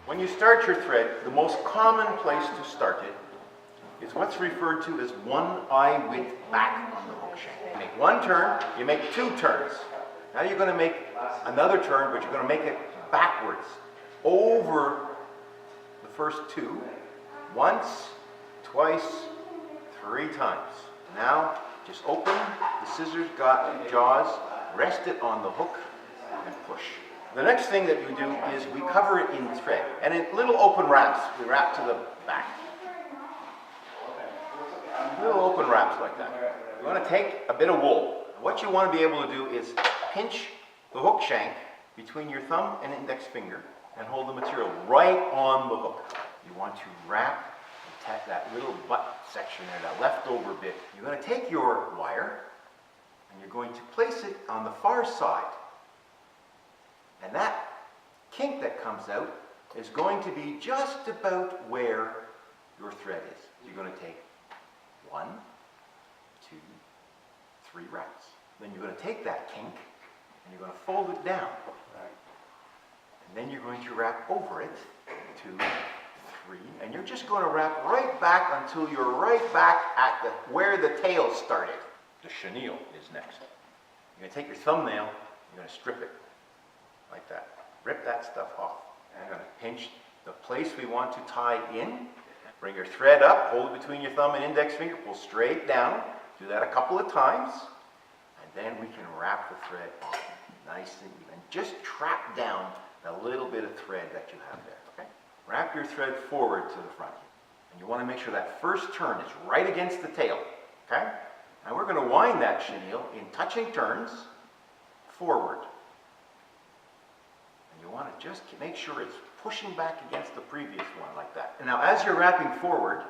When you start your thread, the most common place to start it is what's referred to as one eye width back on the hook shank. You make one turn, you make two turns. Now you're going to make another turn, but you're going to make it backwards over the first two, once, twice, three times. Now just open the scissors jaws, rest it on the hook, and push. The next thing that you do is we cover it in thread, and in little open wraps. We wrap to the back. Little open wraps like that. You want to take a bit of wool. What you want to be able to do is pinch the hook shank between your thumb and index finger and hold the material right on the hook. You want to wrap and tack that little butt section there, that leftover bit. You're going to take your wire and you're going to place it on the far side. And that kink that comes out is going to be just about where your thread is. You're going to take 1, 2, 3 wraps. Then you're going to take that kink and you're going to fold it down. And then you're going to wrap over it, 2, 3, and you're just going to wrap right back until you're right back at where the tail started. The chenille is next. You're going to take your thumbnail, you're going to strip it like that. Rip that stuff off. And you're going to pinch the place we want to tie in. Bring your thread up, hold it between your thumb and index finger, pull straight down. Do that a couple of times. And then we can wrap the thread nice and even. Just trap down the little bit of thread that you have there. Okay? Wrap your thread forward to the front. And you want to make sure that first turn is right against the tail. Okay? Now we're going to wind that chenille in touching turns forward. And you want to just make sure it's pushing back against the previous one like that. And now as you're wrapping forward,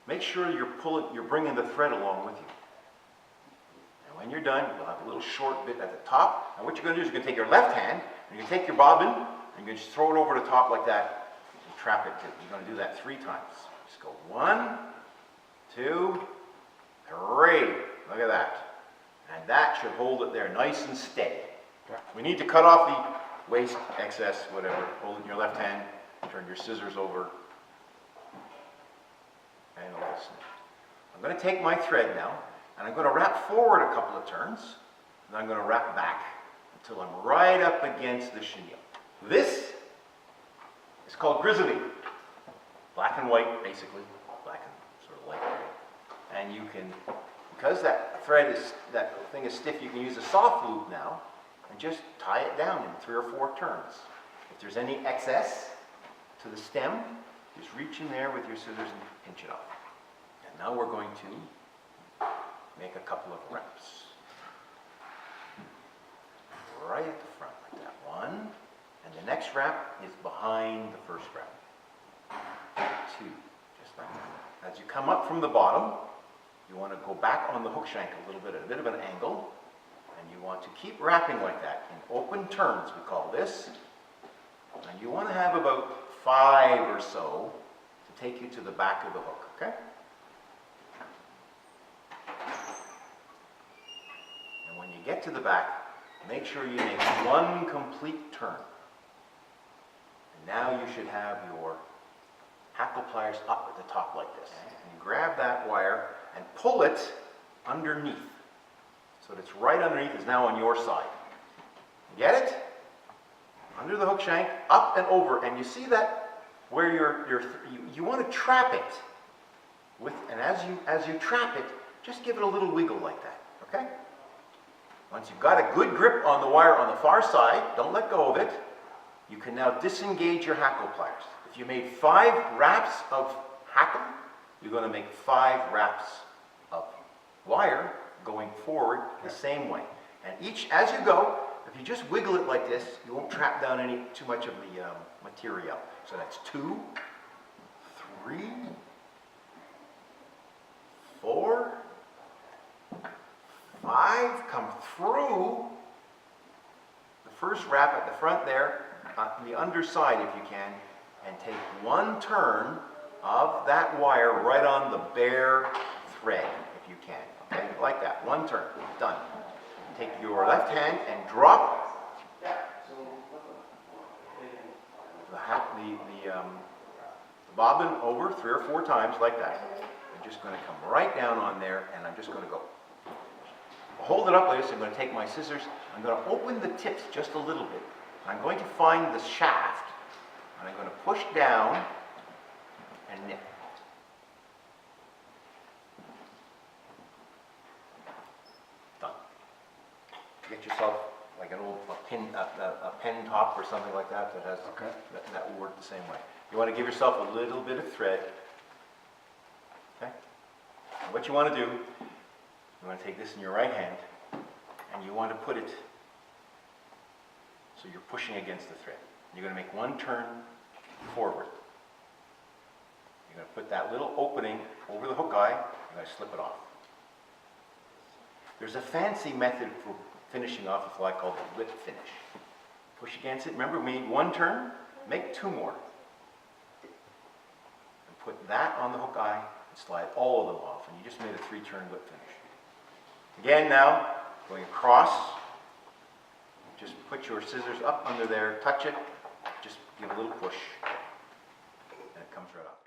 make sure you're bringing the thread along with you. And when you're done, you'll have a little short bit at the top. And what you're going to do is you're going to take your left hand, and you're going to take your bobbin, and you're going to just throw it over the top like that, and trap it. You're going to do that 3 times. Just go 1, 2, 3. Look at that. And that should hold it there nice and steady. We need to cut off the waste, excess, whatever. Hold it in your left hand, turn your scissors over, and listen. I'm going to take my thread now, and I'm going to wrap forward a couple of turns, and then I'm going to wrap back until I'm right up against the chenille. This is called grizzly. Black and white, basically. Black and sort of light gray. And you can, because that thing is stiff, you can use a soft loop now and just tie it down in 3 or 4 turns. If there's any excess to the stem, just reach in there with your scissors and pinch it off. And now we're going to make a couple of wraps. Right at the front like that. 1, and the next wrap is behind the first wrap. 2, just like that. As you come up from the bottom, you want to go back on the hook shank a little bit at a bit of an angle, and you want to keep wrapping like that in open turns, we call this. And you want to have about 5 or so to take you to the back of the hook, okay? And when you get to the back, make sure you make 1 complete turn. And now you should have your hackle pliers up at the top like this. And you grab that wire and pull it underneath. So that it's right underneath, is now on your side. Get it? Under the hook shank, up and over. And you see that where you want to trap it with, and as you trap it, just give it a little wiggle like that, okay? Once you've got a good grip on the wire on the far side, don't let go of it, you can now disengage your hackle pliers. If you made 5 wraps of hackle, you're going to make 5 wraps of wire going forward the same way. And each, as you go, if you just wiggle it like this, you won't trap down too much of the material. So that's 2, 3, 4, 5. Come through the first wrap at the front there, on the underside if you can, and take 1 turn of that wire right on the bare thread if you can. Okay, like that. 1 turn. Done. Take your left hand and drop the bobbin over 3 or 4 times like that. I'm just going to come right down on there, and I'm just going to go. Hold it up like this. I'm going to take my scissors. I'm going to open the tips just a little bit. I'm going to find the shaft, and I'm going to push down and knit. Done. Get yourself like an old pen top or something like that that has that will work the same way. You want to give yourself a little bit of thread. Okay. And what you want to do, you want to take this in your right hand, and you want to put it so you're pushing against the thread. You're going to make one turn forward. You're going to put that little opening over the hook eye. You're going to slip it off. There's a fancy method for finishing off a fly called the whip finish. Push against it. Remember, we made one turn. Make 2 more. And put that on the hook eye and slide all of them off. And you just made a 3-turn whip finish. Again now, going across. Just put your scissors up under there, touch it, just give a little push, and it comes right off.